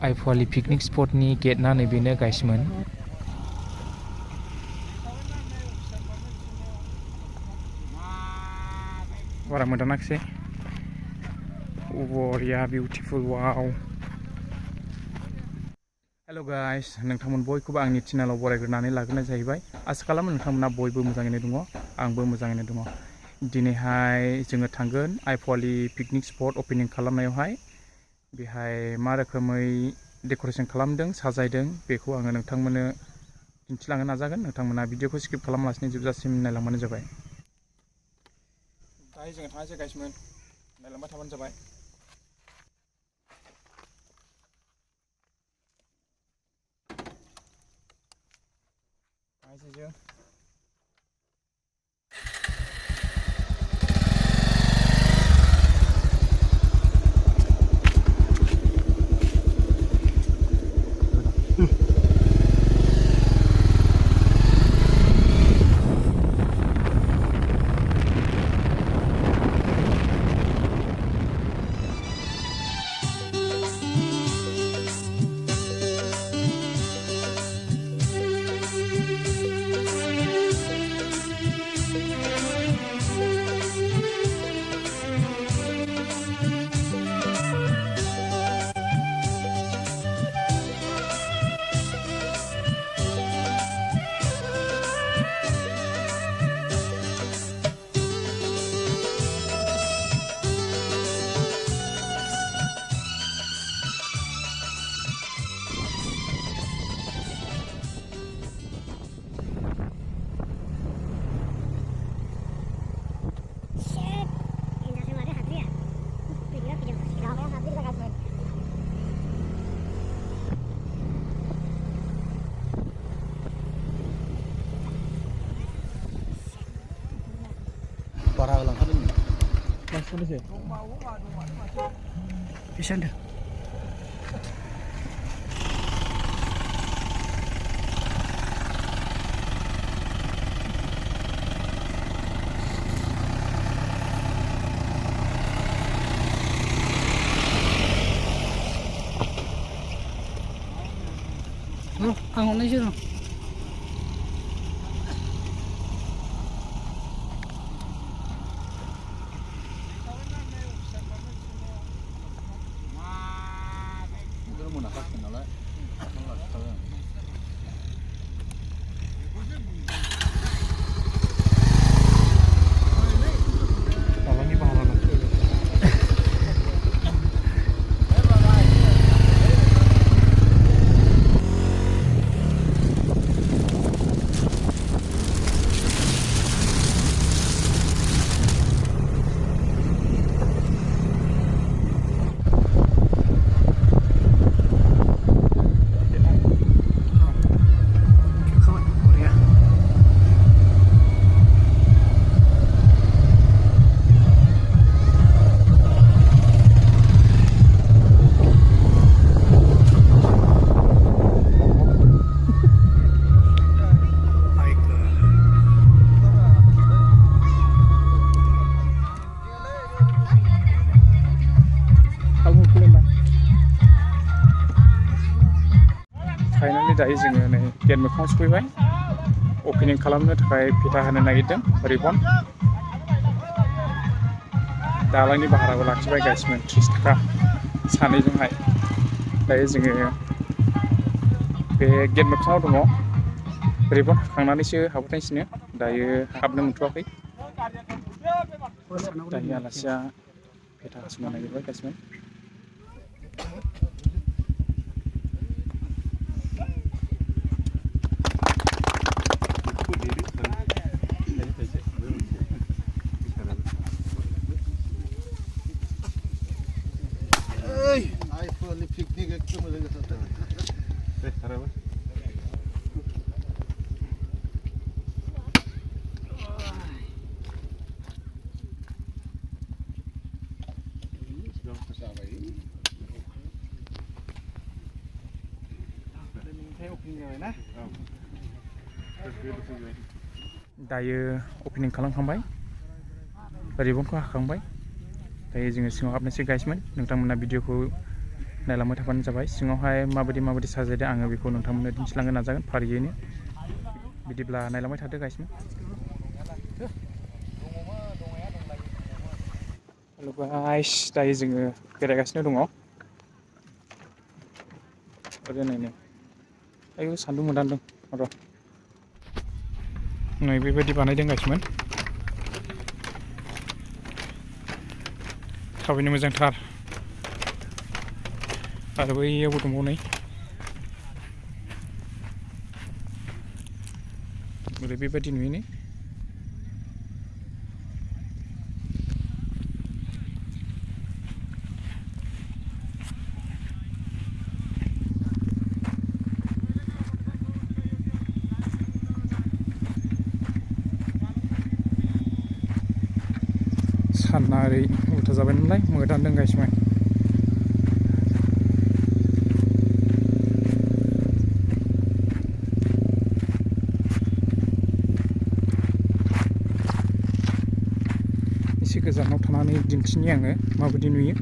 Aiepowali Picnic Spot ni gate na nैबेनो guysमwn. Bara मोदानाखिसै. Warrior beautiful, wow. Hello guys, नोंथांमोन बयखौबो आंनि चेनेलाव बरायग्रोनानै लाग्रोनाय जाहैबाय। आसा खालामो नोंथांमोना बयबो मोजाङैनो दङ, आंबो मोजाङैनो दङ। दिनैहाय जोङो थांगोन आइएप'वाली पिकनिक स्पट ओपनिं खालामनायावहाय। बेहाय मा रोखोमै डेक'रेशन खालामदों, साजायदों बेखौ आङो नोंथांमोननो दिन्थिलांनो नाजागोन। नोंथांमोना भिडिअखौ स्किप खालामालासिनो जोबजासिम नायलांबानो जाबाय। दायो जोङो थांनोसै गाइसमोन, नायलांबाय थाबानो जाबाय। थांनोसै जों। Para langkah ini. Masuk aja. Bisa dah. Ang ano siya? Finally दायो जोङो नै गेट मोखाङाव सफैबाय। ओपनिं खालामनो थाखाय फिथा होनो नागिरदों, रिबन। दालांनि भाराबो लाखिबाय गाइसमोन, 30 थाखा सानैजोंहाय। दायो जोङो बे गेट मोखाङाव दङ। रिबन हाखांनानैसो हाबनांसिगोन। दायो हाबनो मोनथ'वाखै। दायो आलासिया फिथा हास'नो नागिरबाय गाइसमोन। Aiepowali Picnic एकदम मजा करता है। खराब है। दायो ओपनिं खालामखांबाय, रिबनखौ हाखांबाय। दायो जोङो सिङाव हाबनोसै गाइसमोन। नोंथांमोना भिडिअखौ नायलांबाय थाबानो जाबाय सिङावहाय माबायदि साजायदों आङो बेखौ नोंथांमोननो दिन्थिलांनो नाजागोन फारियैनो बिदिब्ला नायलांबाय थादो गाइसमोन। हेल' गाइस दायो जोङो बेरायगासिनो दङ ओरै नायनो आयौ सान्दुं मोदानदों र' नै बेबायदि बानायदों गाइसमोन थाबैनो मोजांथार आरो बैयावबो दंबावो नै ओरै बेबायदि नुयो नै साना ओरै उल्था जाबाय नालाय मोदानदों गाइसमोन एसे गोजानाव थानानै दिन्थिनि आङो माबायदि नुयो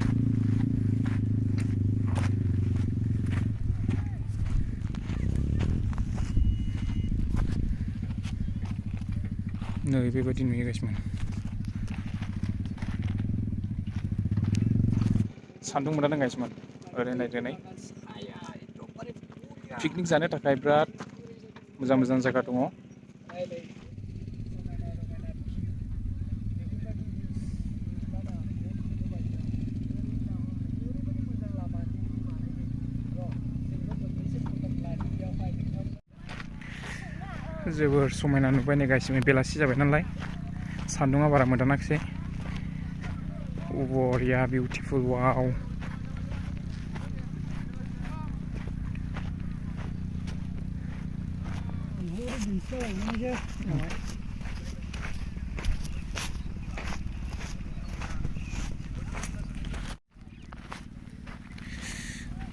नै बेबायदि नुयो गाइसमोन सान्दुं मोदानदों गाइसमोन ओरै नायदो नै पिकनिक जानो थाखाय बिराद मोजां जायगा दङ जोबोर समायना नुबाय नै गाइसमोन बेलासि जाबाय नालाय सान्दुङा बारा मोदानाखिसै बरिया बिउटिफुल वाव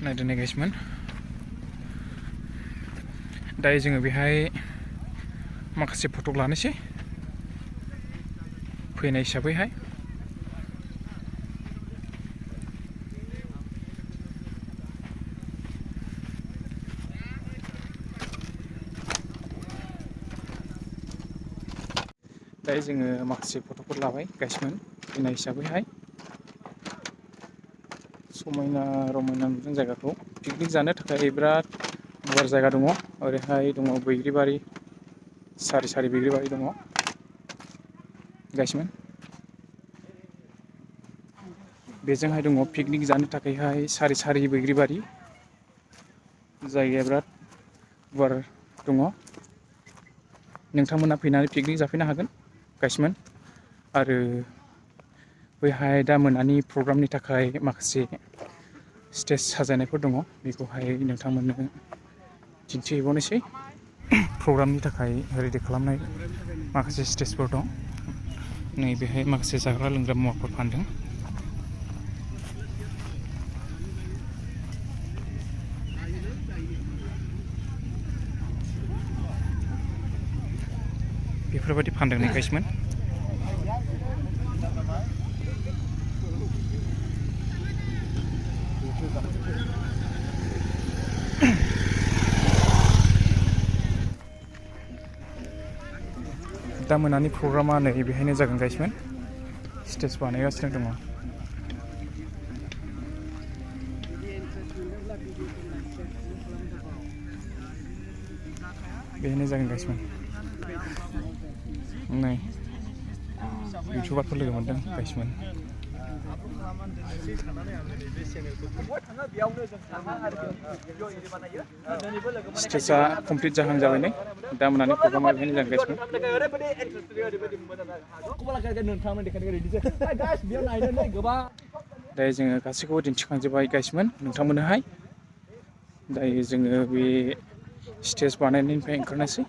नायदो नै गाइसमोन दायो जोङो बेहाय माखासे फट' लानोसै फैनाय हिसाबैहाय दायो जोङो माखासे फट'फोर लाबाय गाइसमोन फैनाय हिसाबैहाय समायना रमायना नुदों जायगाखौ पिकनिक जानो थाखाय बिराद गुवार जायगा दङ ओरैहाय दङ बैग्रिबारि सारि बैग्रिबारि दङ गाइसमोन बेजोंहाय दङ पिकनिक जानो थाखायहाय सारि बैग्रिबारि जायगाया बिराद गुवार दङ नोंथांमोना फैनानै पिकनिक जाफैनो हागोन गाइसमोन आरो बैहाय दा मोनानि प्रग्रामनि थाखाय माखासे स्टेज साजायनायफोर दङ बेखौहाय नोंथांमोननो दिन्थिहैबावनोसै प्रग्रामनि थाखाय रेडि खालामनाय माखासे स्टेजफोर दं नै बेहाय माखासे जाग्रा लोंग्रा मुवाफोर फानदों बेफोरबायदि फानदों नै गाइसमोन दा मोनानि प्रग्रामा नै बेहायनो जागोन गाइसमोन स्टेज बानायगासिनो दङ बेहायनो जागोन गाइसमोन नै इउटुबारफोर लोगो मोनदों गाइसमोन स्टेजआ कमप्लिट जाहां जाबाय नै दा मोनानि प्रग्रामा बेहायनो जागोन गाइसमोन दायो जोङो गासैखौबो दिन्थिखांजोब्बाय गाइसमोन नोंथांमोननोहाय दायो जोङो बे स्टेज बानायनायनिफ्राय ओंखारनोसै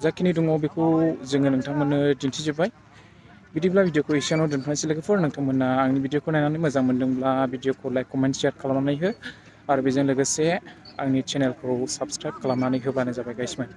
जाखिनि दङ बेखौ जोङो नोंथांमोननो दिन्थिजोब्बाय बिदिब्ला भिडिअखौ एसेयावनो दोनथ'नोसै लोगोफोर नोंथांमोना आंनि भिडिअखौ नायनानै मोजां मोनदोंब्ला भिडिअखौ लाइक कमेन्ट शेयार खालामनानै हो आरो बेजों लोगोसे आंनि चेनेलखौ साबस्क्राइब खालामनानै होबानो जाबाय गाइसमोन